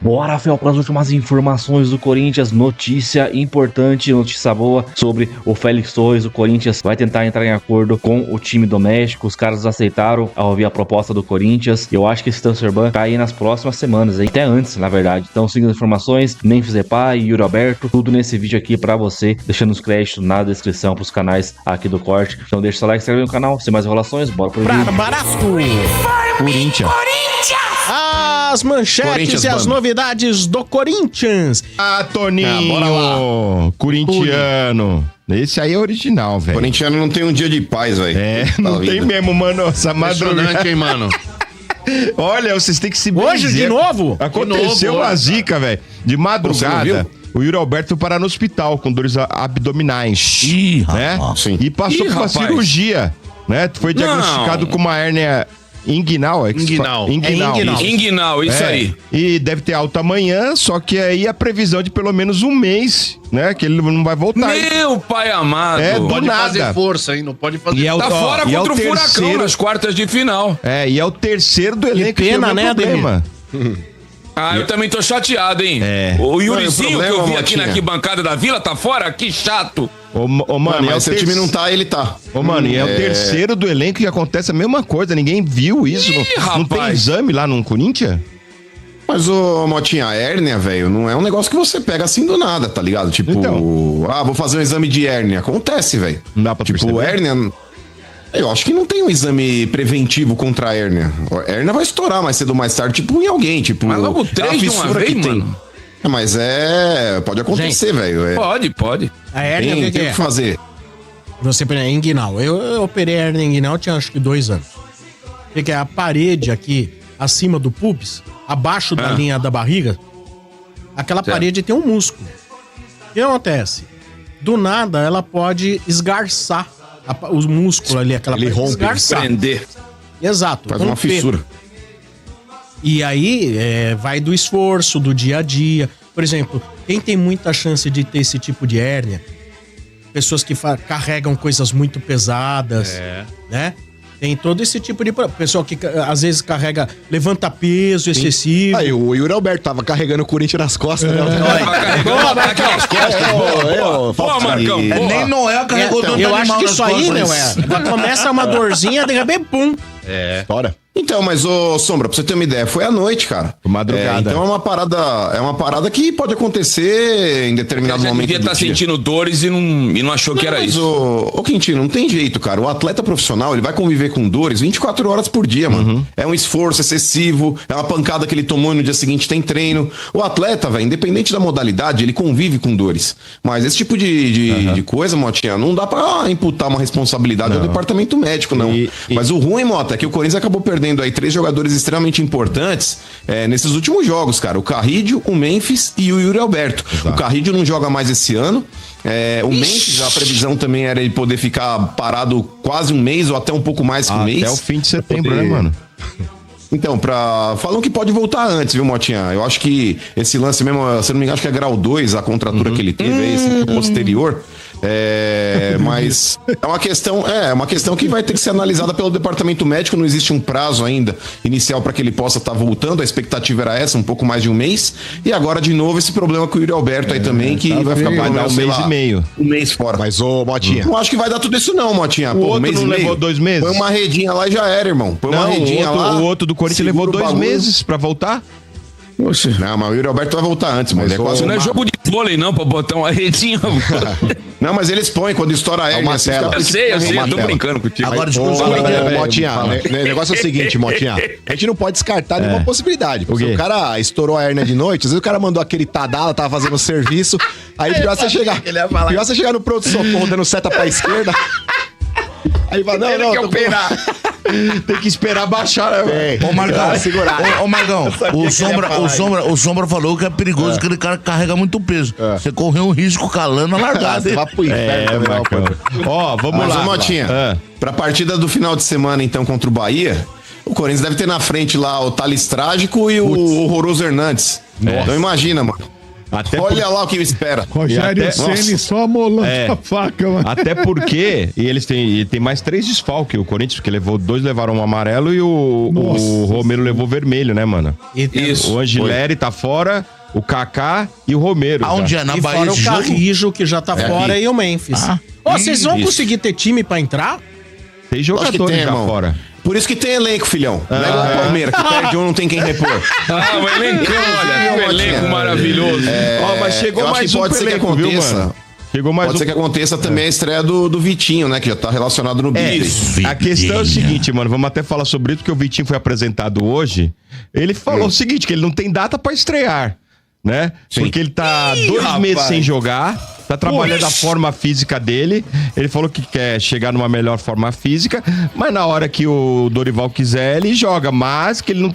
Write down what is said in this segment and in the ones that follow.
Bora, Fel, para as últimas informações do Corinthians. Notícia importante, notícia boa sobre o Félix Torres. O Corinthians vai tentar entrar em acordo com o time do México. Os caras aceitaram ao ouvir a proposta do Corinthians. Eu acho que esse transfer ban cai aí nas próximas semanas, até antes, na verdade. Então, siga as informações, Memphis Depay e Yuri Alberto, tudo nesse vídeo aqui para você, deixando os créditos na descrição para os canais aqui do corte. Então, deixa seu like, se inscreve no canal. Sem mais enrolações, bora pro vídeo. Barasco! Corinthians. As manchetes e as novidades do Corinthians. Toninho! Bora lá. Corintiano. Esse aí é original, velho. Corintiano não tem um dia de paz, velho. Não tem mesmo, mano. Essa madrugada. Impressionante, hein, mano? Olha, vocês têm que se Hoje, de novo? Aconteceu uma zica, velho. De madrugada, o Yuri Alberto foi parar no hospital com dores abdominais. Né? Sim. E passou por uma cirurgia, né? Foi diagnosticado com uma hérnia inguinal. Inguinal, isso aí. E deve ter alta amanhã, só que aí a previsão de pelo menos um mês, né? Que ele não vai voltar. Meu pai amado. Do Pode nada. fazer força, hein? Não pode fazer. Tá fora contra o Furacão nas quartas de final. E é o terceiro do elenco Que pena, tem né, problema. Eu também tô chateado, hein? O Yurizinho que eu vi aqui na arquibancada da Vila tá fora? Que chato. Mano, mas se o time não tá, ele tá. Mano, e é o terceiro do elenco que acontece a mesma coisa. Ninguém viu isso. Não tem exame lá no Corinthians? Mas, Motinha, a hérnia, velho, não é um negócio que você pega assim do nada, tá ligado? Tipo, vou fazer um exame de hérnia. Acontece, velho. Não dá pra perceber. Hérnia... Eu acho que não tem um exame preventivo contra a hérnia. A hérnia vai estourar mais cedo ou mais tarde, tipo, em alguém. Tipo, mas logo 3 de uma vez, mano. Mas pode acontecer, velho. Pode. A hérnia, tem o que fazer. Você é inguinal. Eu operei a hérnia inguinal, tinha acho que 2 anos. O que é a parede aqui, acima do pubis, abaixo da linha da barriga, aquela parede tem um músculo. O que acontece? Do nada, ela pode esgarçar os músculos ali, aquela Ele rompe, prender. Exato. Faz uma fissura. E aí, vai do esforço, do dia a dia. Por exemplo, quem tem muita chance de ter esse tipo de hérnia, pessoas que carregam coisas muito pesadas, né? Tem todo esse tipo de... Pessoal que às vezes levanta peso excessivo. Aí, o Yuri Alberto tava carregando o Corinthians nas costas, né? Pô, Marcão. Nem Noel carregou tanto Eu acho animal que nas isso aí, costas. meu, começa uma dorzinha, de repente, pum. História. Então, mas, Sombra, pra você ter uma ideia, foi à noite, cara. Foi madrugada. Então é uma parada que pode acontecer em determinado Você momento devia estar sentindo dores e não achou que era isso. Ô, Quintino, não tem jeito, cara. O atleta profissional, ele vai conviver com dores 24 horas por dia, mano. É um esforço excessivo, é uma pancada que ele tomou e no dia seguinte tem treino. O atleta, velho, independente da modalidade, ele convive com dores. Mas esse tipo de coisa, Motinha, não dá pra imputar uma responsabilidade ao departamento médico, não. Mas o ruim, Mota, é que o Corinthians acabou perdendo aí 3 jogadores extremamente importantes nesses últimos jogos, cara. O Carrídio, o Memphis e o Yuri Alberto. Exato. O Carrídio não joga mais esse ano. O Memphis, a previsão também era ele poder ficar parado quase um mês ou até um pouco mais que um mês. Até o fim de setembro, né, mano? Então, falam que pode voltar antes, viu, Motinha? Eu acho que esse lance mesmo, se não me engano, acho que é grau 2, a contratura que ele teve, esse posterior. Mas é uma questão que vai ter que ser analisada pelo departamento médico. Não existe um prazo ainda inicial para que ele possa estar voltando. A expectativa era essa, um pouco mais de um mês. E agora, de novo, esse problema com o Yuri Alberto aí também, que vai ficar vai dar um mês e meio. Um mês fora. Mas, Motinha. Não acho que vai dar tudo isso, não, Motinha. O outro não levou 2 meses? Põe uma redinha lá e já era, irmão. Põe uma redinha lá. O outro do Corinthians levou 2 meses pra voltar? Oxe, não, mas o Yuri Alberto vai voltar antes, mas é quase não é jogo de vôlei, não, pra botar uma redinha. Não, mas eles põem quando estoura a hérnia. Eu sei, eu tô brincando contigo. Agora, Motinha, o negócio é o seguinte, Motinha. A gente não pode descartar nenhuma possibilidade. Porque se o cara estourou a hérnia de noite, às vezes o cara mandou aquele Tadala, tava fazendo o serviço. Aí pior você chegar no pronto-socorro dando seta pra esquerda. Aí vai, não, quer operar. Tem que esperar baixar, né, Ô, Marcão, ô, Marcão, o Sombra falou que é perigoso, que aquele cara carrega muito peso. Você correu um risco calando a largada. Você vai pro inferno, Marcão. Vamos lá. Motinha, pra partida do final de semana, então, contra o Bahia, o Corinthians deve ter na frente lá o Thales Trágico e o Horroroso Hernandes. Então imagina, mano. Olha lá o que me espera. Rogério Ceni só amolando a faca, mano. Até porque tem mais 3 desfalques, o Corinthians, porque dois levaram um amarelo e o Romero levou vermelho, né, mano? Isso. O Angileri tá fora, o Kaká e o Romero. Aonde é? Na E Bahia fora o esse jogo? Carrijo, que já tá fora, e o Memphis. Vocês vão conseguir ter time pra entrar? Tem jogadores já fora. Por isso que tem elenco, filhão. Não é igual o Palmeiras, que perde um, não tem quem repor. O elenco, olha, que elenco maravilhoso. Mas chegou mais um pode ser que aconteça. Chegou mais Pode ser que aconteça também a estreia do Vitinho, né? Que já tá relacionado no A questão é o seguinte, mano. Vamos até falar sobre isso, porque o Vitinho foi apresentado hoje. Ele falou o seguinte, que ele não tem data pra estrear, né? Sim. Porque ele tá 2 meses sem jogar. Tá trabalhando a forma física dele. Ele falou que quer chegar numa melhor forma física, mas na hora que o Dorival quiser, ele joga. Mas que ele não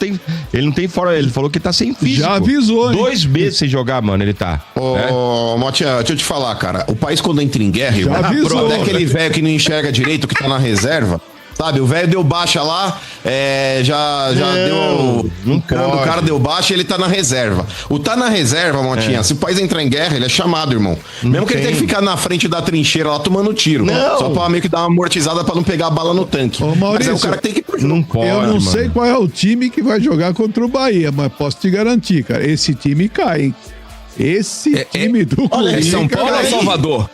tem forma. Ele falou que tá sem físico. Já avisou, hein? 2 meses sem jogar, mano, ele tá. Ô, Motinha, deixa eu te falar, cara. O país, quando entra em guerra, até aquele velho que não enxerga direito, que tá na reserva. Sabe, o velho deu baixa lá, já deu. Quando o cara deu baixa, ele tá na reserva. O tá na reserva, Motinha, se o país entrar em guerra, ele é chamado, irmão. Mesmo que ele tenha que ficar na frente da trincheira lá tomando tiro. Só pra meio que dar uma amortizada pra não pegar a bala no tanque. Ô, Maurício, mas é o cara que tem que ir pro jogo. Não pode, eu não sei qual é o time que vai jogar contra o Bahia, mas posso te garantir, cara, esse time cai, hein? Esse time do Olha, São Paulo ou Salvador?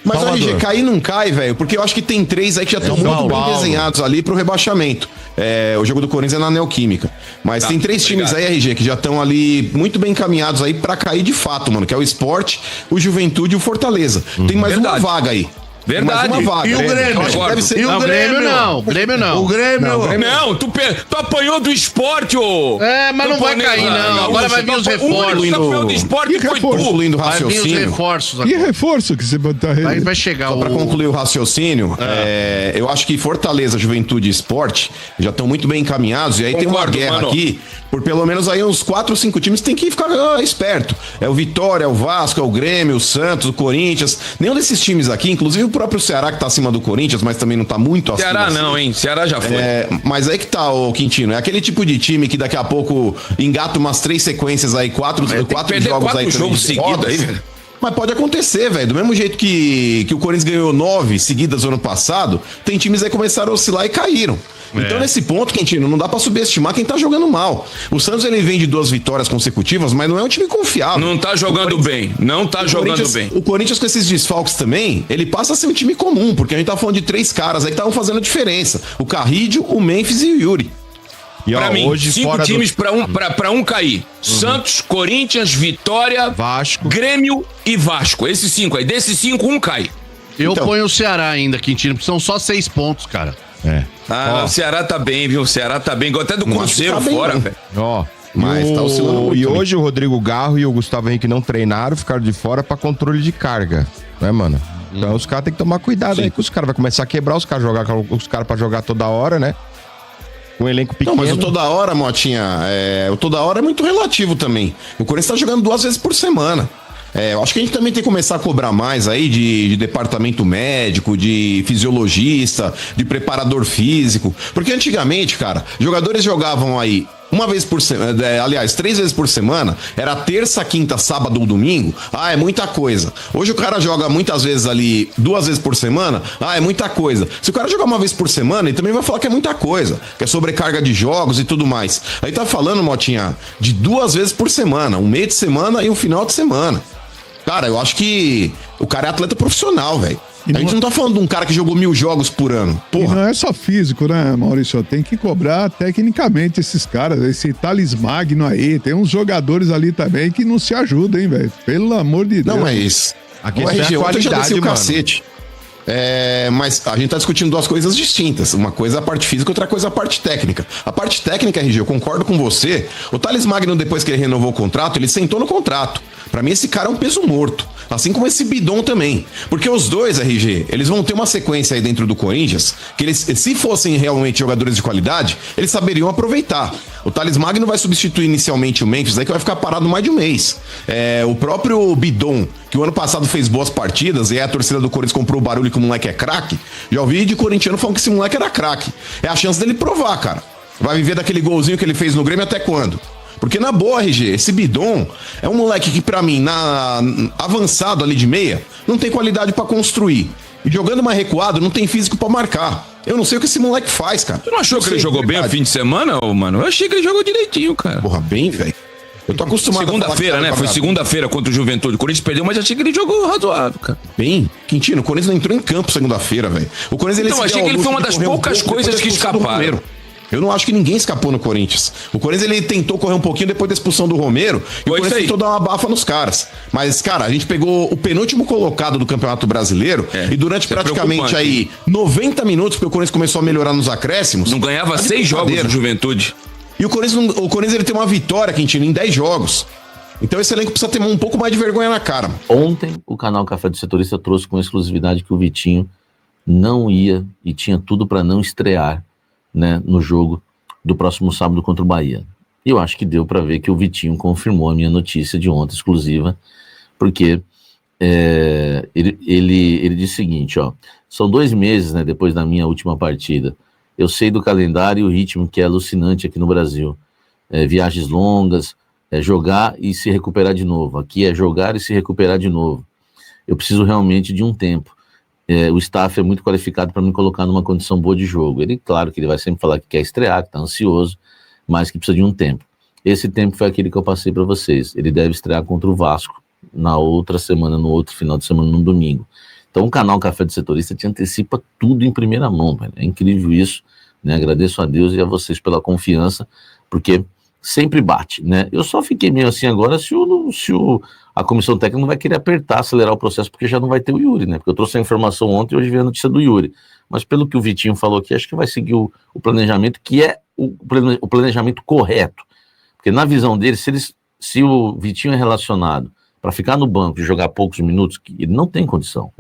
Mas o RG, cair não cai, velho, porque eu acho que tem 3 aí que já estão muito bem desenhados ali pro rebaixamento. O jogo do Corinthians é na Neoquímica. Mas tem 3 times aí, RG, que já estão ali muito bem encaminhados aí pra cair de fato, mano, que é o Sport, o Juventude e o Fortaleza. Tem mais uma vaga aí. Verdade. Mais uma vaga. E o Grêmio? Deve ser... E o Grêmio não. O Grêmio não. O Grêmio... Não, tu apanhou do esporte, ô. Mas não vai cair, não. Agora vai vir os reforços. O campeão do esporte foi tu. Concluindo o Vai vir os raciocínio. reforços Que agora. reforço que você tá Vai chegar Só pra concluir o raciocínio, eu acho que Fortaleza, Juventude e Sport já estão muito bem encaminhados. E aí tem uma guerra aqui, por pelo menos aí uns 4 ou 5 times tem que ficar esperto. É o Vitória, é o Vasco, é o Grêmio, o Santos, o Corinthians. Nenhum desses times aqui, inclusive o próprio Ceará, que tá acima do Corinthians, mas também não tá muito acima. Ceará não, hein? Ceará já foi. Mas aí que tá, ô Quintino. É aquele tipo de time que daqui a pouco engata umas 3 sequências aí, 4 jogos aí. 4 jogos seguidos aí, velho. Mas pode acontecer, velho. Do mesmo jeito que o Corinthians ganhou 9 seguidas no ano passado, tem times aí que começaram a oscilar e caíram. Então, nesse ponto, Quintino, não dá pra subestimar quem tá jogando mal. O Santos, ele vem de 2 vitórias consecutivas, mas não é um time confiável. Não tá jogando bem. Não tá jogando bem. O Corinthians, com esses desfalques também, ele passa a ser um time comum, porque a gente tá falando de 3 caras aí que estavam fazendo a diferença. O Carrídio, o Memphis e o Yuri. E, pra mim, hoje 5 times pra um cair. Santos, Corinthians, Vitória, Vasco, Grêmio e Vasco. Esses 5 aí. Desses 5, um cai. Eu ponho o Ceará ainda, Quintino, porque são só 6 pontos, cara. O Ceará tá bem, viu? O Ceará tá bem. Até do Cruzeiro fora, velho. Mas tá oscilando muito. E hoje o Rodrigo Garro e o Gustavo Henrique não treinaram, ficaram de fora pra controle de carga, né, mano? Então os caras têm que tomar cuidado aí, que os caras vão começar a quebrar os caras pra jogar toda hora, né? Com um elenco pequeno. Não, mas o toda hora, Motinha, o toda hora é muito relativo também. O Corinthians tá jogando 2 vezes por semana. Eu acho que a gente também tem que começar a cobrar mais aí de departamento médico, de fisiologista, de preparador físico. Porque antigamente, cara, jogadores jogavam aí uma vez por semana, aliás, 3 vezes por semana, era terça, quinta, sábado ou domingo. É muita coisa. Hoje o cara joga muitas vezes ali 2 vezes por semana. É muita coisa. Se o cara jogar uma vez por semana, ele também vai falar que é muita coisa, que é sobrecarga de jogos e tudo mais. Aí tá falando, Motinha, de 2 vezes por semana, um meio de semana e um final de semana. Cara, eu acho que o cara é atleta profissional, velho. A gente não tá falando de um cara que jogou 1000 jogos por ano. Porra. E não é só físico, né, Maurício? Tem que cobrar tecnicamente esses caras, esse Thales Magno aí. Tem uns jogadores ali também que não se ajudam, hein, velho? Pelo amor de Deus. Não, mas a questão é a qualidade, o cacete. Mas a gente tá discutindo 2 coisas distintas. Uma coisa é a parte física, outra coisa é a parte técnica. A parte técnica, RG, eu concordo com você. O Thales Magno, depois que ele renovou o contrato, ele sentou no contrato. Pra mim, esse cara é um peso morto. Assim como esse Bidon também. Porque os dois, RG, eles vão ter uma sequência aí dentro do Corinthians, que eles, se fossem realmente jogadores de qualidade, eles saberiam aproveitar. O Thales Magno vai substituir inicialmente o Memphis, aí que vai ficar parado mais de um mês. O próprio Bidon, que o ano passado fez boas partidas, e aí a torcida do Corinthians comprou o barulho que o moleque é craque, já ouvi de corintiano falando que esse moleque era craque. É a chance dele provar, cara. Vai viver daquele golzinho que ele fez no Grêmio até quando? Porque na boa, RG, esse Bidon é um moleque que pra mim, avançado ali de meia, não tem qualidade pra construir. E jogando mais recuado, não tem físico pra marcar. Eu não sei o que esse moleque faz, cara. Tu não achou que ele jogou bem no fim de semana, mano? Eu achei que ele jogou direitinho, cara. Porra, bem, velho. Eu tô acostumado segunda-feira, né? Foi segunda-feira contra o Juventude. O Corinthians perdeu, mas achei que ele jogou razoável, cara. Bem, Quintino, o Corinthians não entrou em campo segunda-feira, velho. O Corinthians ele Então, achei que ele foi uma das poucas coisas que escaparam. Eu não acho que ninguém escapou no Corinthians. O Corinthians ele tentou correr um pouquinho depois da expulsão do Romero e o Corinthians tentou dar uma bafa nos caras. Mas, cara, a gente pegou o penúltimo colocado do Campeonato Brasileiro e durante praticamente aí 90 minutos, porque o Corinthians começou a melhorar nos acréscimos. Não ganhava 6 jogos de Juventude. E o Corinthians ele tem uma vitória, Quintino, em 10 jogos. Então esse elenco precisa ter um pouco mais de vergonha na cara. Ontem, o canal Café do Setorista trouxe com exclusividade que o Vitinho não ia e tinha tudo para não estrear, né, no jogo do próximo sábado contra o Bahia. E eu acho que deu para ver que o Vitinho confirmou a minha notícia de ontem, exclusiva, porque ele disse o seguinte, ó, são 2 meses, né, depois da minha última partida. Eu sei do calendário e o ritmo que é alucinante aqui no Brasil. Viagens longas, jogar e se recuperar de novo. Aqui é jogar e se recuperar de novo. Eu preciso realmente de um tempo. O staff é muito qualificado para me colocar numa condição boa de jogo. Ele, claro que ele vai sempre falar que quer estrear, que está ansioso, mas que precisa de um tempo. Esse tempo foi aquele que eu passei para vocês. Ele deve estrear contra o Vasco na outra semana, no outro final de semana, no domingo. Então o canal Café do Setorista te antecipa tudo em primeira mão, velho. É incrível isso, né? Agradeço a Deus e a vocês pela confiança, porque sempre bate, né? Eu só fiquei meio assim agora se a comissão técnica não vai querer apertar, acelerar o processo, porque já não vai ter o Yuri, né? Porque eu trouxe a informação ontem e hoje veio a notícia do Yuri. Mas pelo que o Vitinho falou aqui, acho que vai seguir o planejamento, que é o planejamento correto. Porque na visão dele, se o Vitinho é relacionado para ficar no banco e jogar poucos minutos, ele não tem condição.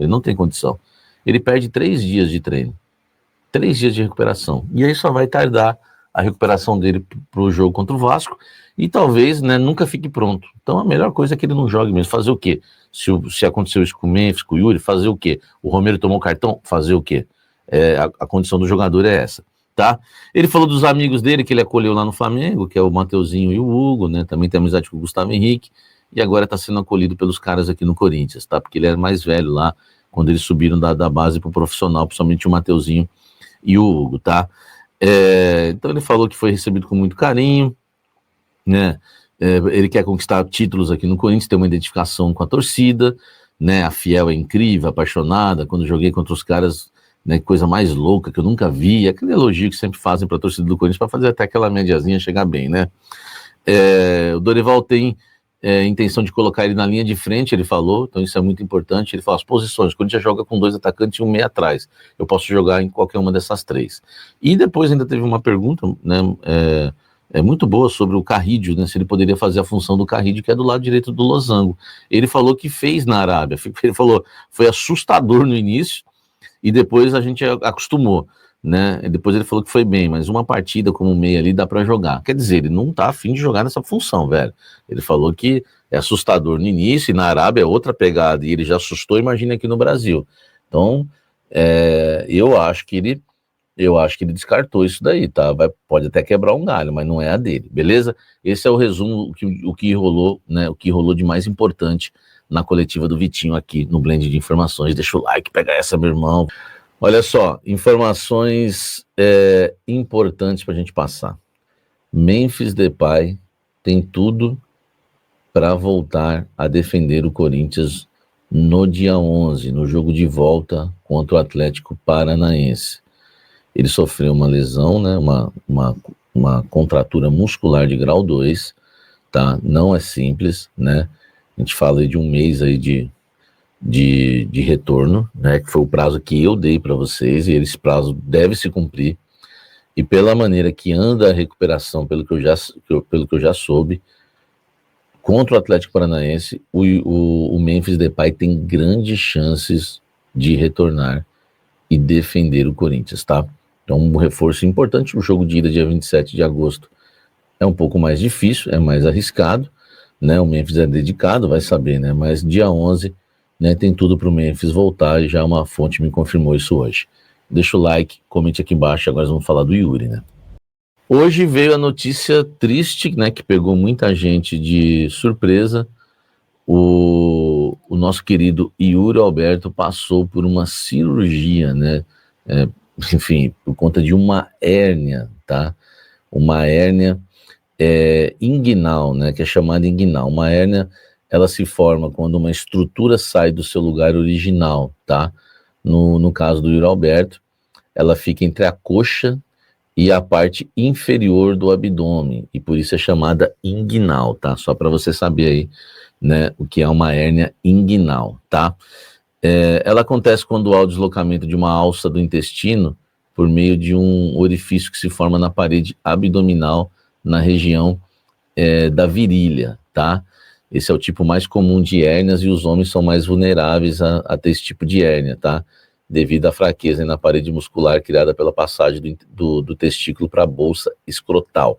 Ele perde 3 dias de treino, 3 dias de recuperação. E aí só vai tardar a recuperação dele para o jogo contra o Vasco e talvez, né, nunca fique pronto. Então a melhor coisa é que ele não jogue mesmo. Fazer o quê? Se aconteceu isso com o Memphis, com o Yuri, fazer o quê? O Romero tomou cartão? Fazer o quê? A condição do jogador é essa, tá? Ele falou dos amigos dele que ele acolheu lá no Flamengo, que é o Mateuzinho e o Hugo, né? Também tem amizade com o Gustavo Henrique e agora está sendo acolhido pelos caras aqui no Corinthians, tá? Porque ele era mais velho lá, quando eles subiram da base para o profissional, principalmente o Mateuzinho e o Hugo, tá? Então ele falou que foi recebido com muito carinho, né? Ele quer conquistar títulos aqui no Corinthians, tem uma identificação com a torcida, né? A Fiel é incrível, apaixonada. Quando joguei contra os caras, né, coisa mais louca que eu nunca vi, aquele elogio que sempre fazem para a torcida do Corinthians para fazer até aquela mediazinha chegar bem, né? O Dorival tem intenção de colocar ele na linha de frente, ele falou, então isso é muito importante. Ele fala as posições, quando a gente joga com 2 atacantes e um meia atrás, eu posso jogar em qualquer uma dessas 3. E depois ainda teve uma pergunta, né, muito boa sobre o Carrídio, né, se ele poderia fazer a função do Carrídio, que é do lado direito do losango. Ele falou que fez na Arábia, ele falou, foi assustador no início, e depois a gente acostumou, né? E depois ele falou que foi bem, mas uma partida como meia ali dá para jogar. Quer dizer, ele não tá afim de jogar nessa função, velho. Ele falou que é assustador no início, e na Arábia é outra pegada, e ele já assustou, imagina aqui no Brasil. Então, eu acho que ele descartou isso daí, tá? Pode até quebrar um galho, mas não é a dele, beleza? Esse é o resumo, o que rolou, né? O que rolou de mais importante na coletiva do Vitinho aqui no Blend de Informações. Deixa o like, pega essa, meu irmão. Olha só, informações importantes para a gente passar. Memphis Depay tem tudo para voltar a defender o Corinthians no dia 11, no jogo de volta contra o Atlético Paranaense. Ele sofreu uma lesão, né, uma contratura muscular de grau 2, tá? Não é simples, né? A gente fala aí de 1 mês aí de retorno, né, que foi o prazo que eu dei para vocês, e esse prazo deve se cumprir, e pela maneira que anda a recuperação, pelo que eu já soube, contra o Atlético Paranaense, o Memphis Depay tem grandes chances de retornar e defender o Corinthians, tá? Então um reforço importante. O jogo de ida dia 27 de agosto é um pouco mais difícil, é mais arriscado, né? O Memphis é dedicado, vai saber, né? Mas dia 11, né, tem tudo para o Memphis voltar, e já uma fonte me confirmou isso hoje. Deixa o like, comente aqui embaixo, agora vamos falar do Yuri, né? Hoje veio a notícia triste, né, que pegou muita gente de surpresa. O nosso querido Yuri Alberto passou por uma cirurgia, né, enfim, por conta de uma hérnia, tá? Uma hérnia inguinal, né, que é chamada inguinal. Uma hérnia, ela se forma quando uma estrutura sai do seu lugar original, tá? No caso do Yuri Alberto, ela fica entre a coxa e a parte inferior do abdômen, e por isso é chamada inguinal, tá? Só para você saber aí, né, o que é uma hérnia inguinal, tá? Ela acontece quando há o deslocamento de uma alça do intestino por meio de um orifício que se forma na parede abdominal, na região da virilha, tá? Esse é o tipo mais comum de hérnias e os homens são mais vulneráveis a ter esse tipo de hérnia, tá? Devido à fraqueza na parede muscular criada pela passagem do testículo para a bolsa escrotal.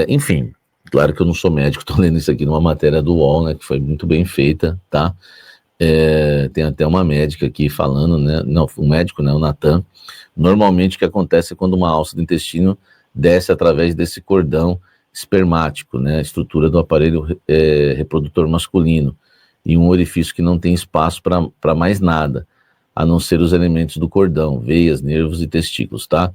Enfim, claro que eu não sou médico, estou lendo isso aqui numa matéria do UOL, né, que foi muito bem feita, tá? Tem até uma médica aqui falando, né? Não, um médico, né? O Natan. Normalmente o que acontece é quando uma alça do intestino desce através desse cordão espermático, né? A estrutura do aparelho reprodutor masculino, e um orifício que não tem espaço para mais nada, a não ser os elementos do cordão, veias, nervos e testículos, tá?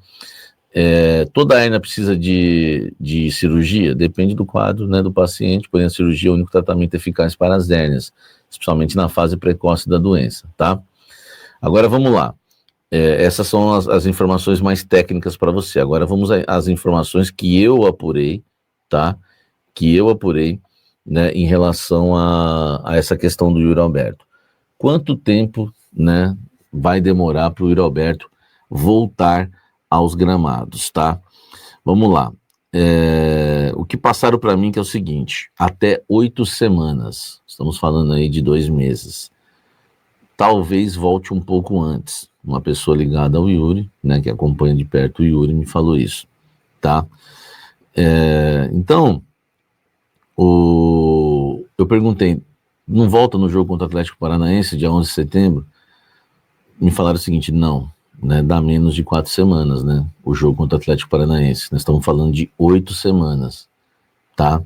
Toda hérnia precisa de cirurgia? Depende do quadro, né, do paciente, porém a cirurgia é o único tratamento eficaz para as hérnias, especialmente na fase precoce da doença, tá? Agora vamos lá. Essas são as informações mais técnicas para você. Agora vamos às informações que eu apurei, tá? Que eu apurei, né, em relação a essa questão do Yuri Alberto. Quanto tempo, né, vai demorar para o Yuri Alberto voltar aos gramados, tá? Vamos lá. O que passaram para mim que é o seguinte: até 8 semanas, estamos falando aí de 2 meses, talvez volte um pouco antes. Uma pessoa ligada ao Yuri, né, que acompanha de perto o Yuri, me falou isso, tá? Então, eu perguntei, não volta no jogo contra o Atlético Paranaense, dia 11 de setembro? Me falaram o seguinte, não, né, dá menos de 4 semanas, né, o jogo contra o Atlético Paranaense. Nós estamos falando de 8 semanas, tá?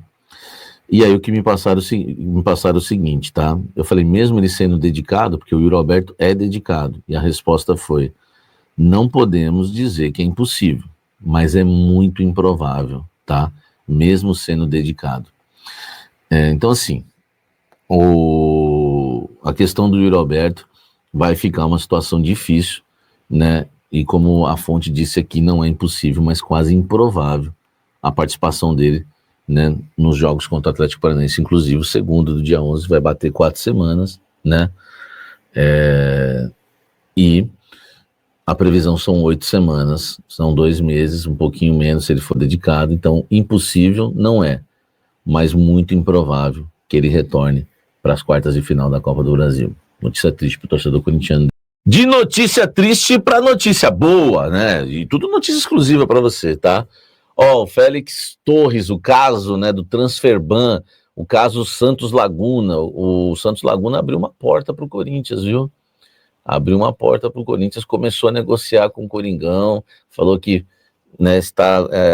E aí o que me passaram o seguinte, tá? Eu falei, mesmo ele sendo dedicado, porque o Yuri Alberto é dedicado, e a resposta foi, não podemos dizer que é impossível, mas é muito improvável, tá? Mesmo sendo dedicado. Então, assim, a questão do Yuri Alberto vai ficar uma situação difícil, né? E como a fonte disse aqui, não é impossível, mas quase improvável a participação dele, né, nos jogos contra o Atlético Paranaense. Inclusive o segundo do dia 11 vai bater 4 semanas, né? E a previsão são 8 semanas, são 2 meses, um pouquinho menos se ele for dedicado. Então, impossível não é, mas muito improvável que ele retorne para as quartas de final da Copa do Brasil. Notícia triste para o torcedor corintiano. De notícia triste para notícia boa, né? E tudo notícia exclusiva para você, tá? O Félix Torres, o caso, né, do Transferban, o caso Santos Laguna. O Santos Laguna abriu uma porta para o Corinthians, viu? Abriu uma porta para o Corinthians, começou a negociar com o Coringão, falou que, né,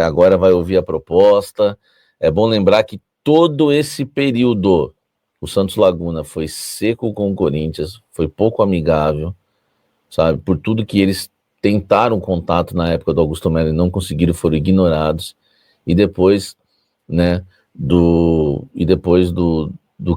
agora vai ouvir a proposta. É bom lembrar que todo esse período o Santos Laguna foi seco com o Corinthians, foi pouco amigável, sabe? Por tudo que eles tentaram contato na época do Augusto Melo e não conseguiram, foram ignorados. E depois, né, do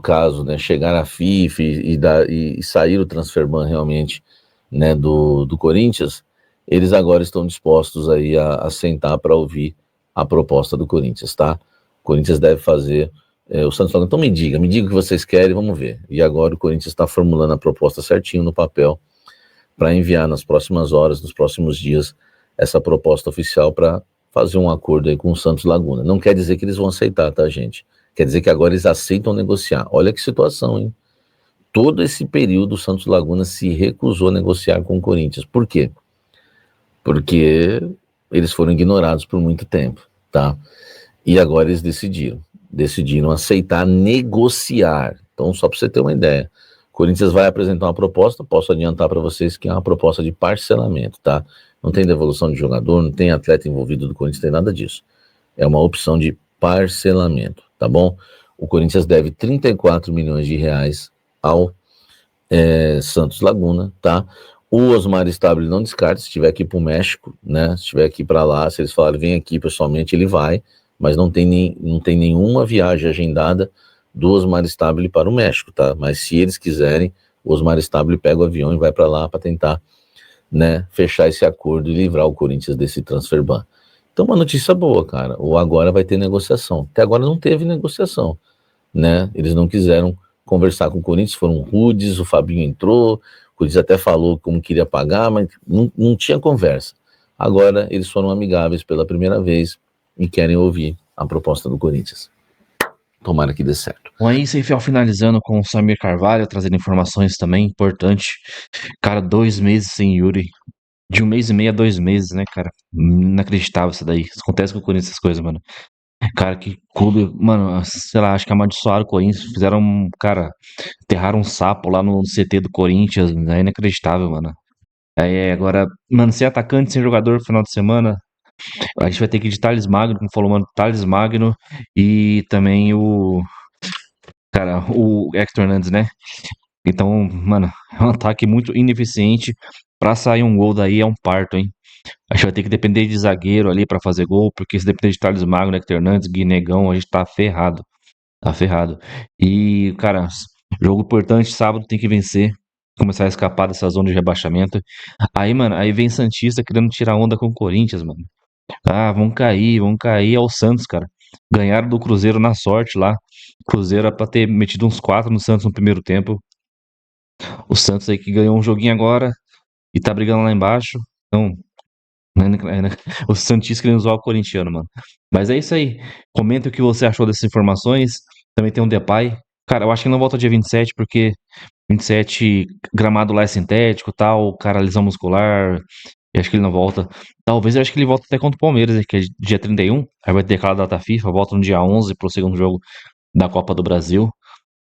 caso, né, chegar a FIFA e sair o Transferban realmente, né, do Corinthians, eles agora estão dispostos aí a sentar para ouvir a proposta do Corinthians, tá? O Corinthians deve fazer, o Santos falando, então me diga o que vocês querem, vamos ver. E agora o Corinthians está formulando a proposta certinho no papel para enviar nas próximas horas, nos próximos dias, essa proposta oficial para fazer um acordo aí com o Santos Laguna. Não quer dizer que eles vão aceitar, tá, gente? Quer dizer que agora eles aceitam negociar. Olha que situação, hein? Todo esse período o Santos Laguna se recusou a negociar com o Corinthians. Por quê? Porque eles foram ignorados por muito tempo, tá? E agora eles decidiram aceitar negociar. Então, só para você ter uma ideia, o Corinthians vai apresentar uma proposta, posso adiantar para vocês que é uma proposta de parcelamento, tá? Não tem devolução de jogador, não tem atleta envolvido do Corinthians, não tem nada disso. É uma opção de parcelamento, tá bom? O Corinthians deve 34 milhões de reais ao Santos Laguna, tá? O Osmar Stabile não descarta, se tiver aqui pro México, né? Se tiver aqui para lá, se eles falarem vem aqui pessoalmente, ele vai, mas não tem nenhuma viagem agendada do Osmar Stabile para o México, tá? Mas se eles quiserem, o Osmar Stabile pega o avião e vai para lá para tentar, né, fechar esse acordo e livrar o Corinthians desse transfer ban. Então, uma notícia boa, cara. Ou agora vai ter negociação. Até agora não teve negociação, né? Eles não quiseram conversar com o Corinthians, foram rudes, o Fabinho entrou, o Corinthians até falou como queria pagar, mas não tinha conversa. Agora eles foram amigáveis pela primeira vez e querem ouvir a proposta do Corinthians. Tomara que dê certo. Bom, aí, sem finalizando com o Samir Carvalho, trazendo informações também, importante. Cara, 2 meses sem Yuri. De 1 mês e meio a 2 meses, né, cara? Inacreditável isso daí. Isso acontece com o Corinthians, essas coisas, mano. Cara, que clube, mano, sei lá, acho que amaldiçoaram o Corinthians, fizeram, cara, enterraram um sapo lá no CT do Corinthians, é inacreditável, mano. Aí agora, mano, sem atacante, sem jogador no final de semana, a gente vai ter que ir de Thales Magno, como falou, mano, Thales Magno e também o Hector Hernandes, né? Então, mano, é um ataque muito ineficiente. Pra sair um gol daí é um parto, hein? A gente vai ter que depender de zagueiro ali pra fazer gol, porque se depender de Thales Magno, Hector Hernandes, Guinegão, a gente tá ferrado. Tá ferrado. E, cara, jogo importante, sábado tem que vencer. Começar a escapar dessa zona de rebaixamento. Aí, mano, aí vem Santista querendo tirar onda com o Corinthians, mano. Ah, vão cair. É o Santos, cara. Ganharam do Cruzeiro na sorte lá. Cruzeiro era pra ter metido uns 4 no Santos no primeiro tempo. O Santos aí que ganhou um joguinho agora e tá brigando lá embaixo. Então, o Santista querendo zoar o corintiano, mano. Mas é isso aí. Comenta o que você achou dessas informações. Também tem um Depay. Cara, eu acho que não volta dia 27, porque 27 gramado lá é sintético e tal, cara, lesão muscular. E acho que ele não volta. Talvez eu acho que ele volta até contra o Palmeiras, que é dia 31. Aí vai ter aquela data FIFA, volta no dia 11 pro segundo jogo da Copa do Brasil.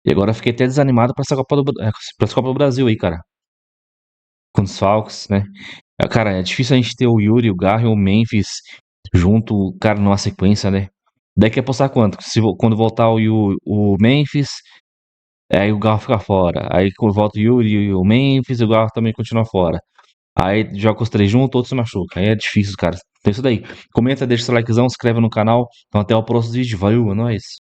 E agora eu fiquei até desanimado pra essa Copa do Brasil aí, cara. Com os Falcons, né? Cara, é difícil a gente ter o Yuri, o Garro e o Memphis junto, cara, numa sequência, né? Daí quer apostar quanto? Quando voltar o Memphis, aí o Garro fica fora. Aí quando volta o Yuri e o Memphis, o Garro também continua fora. Aí joga os 3 juntos, outro se machuca. Aí é difícil, cara. Então é isso daí. Comenta, deixa seu likezão, se inscreve no canal. Então até o próximo vídeo. Valeu, é nóis.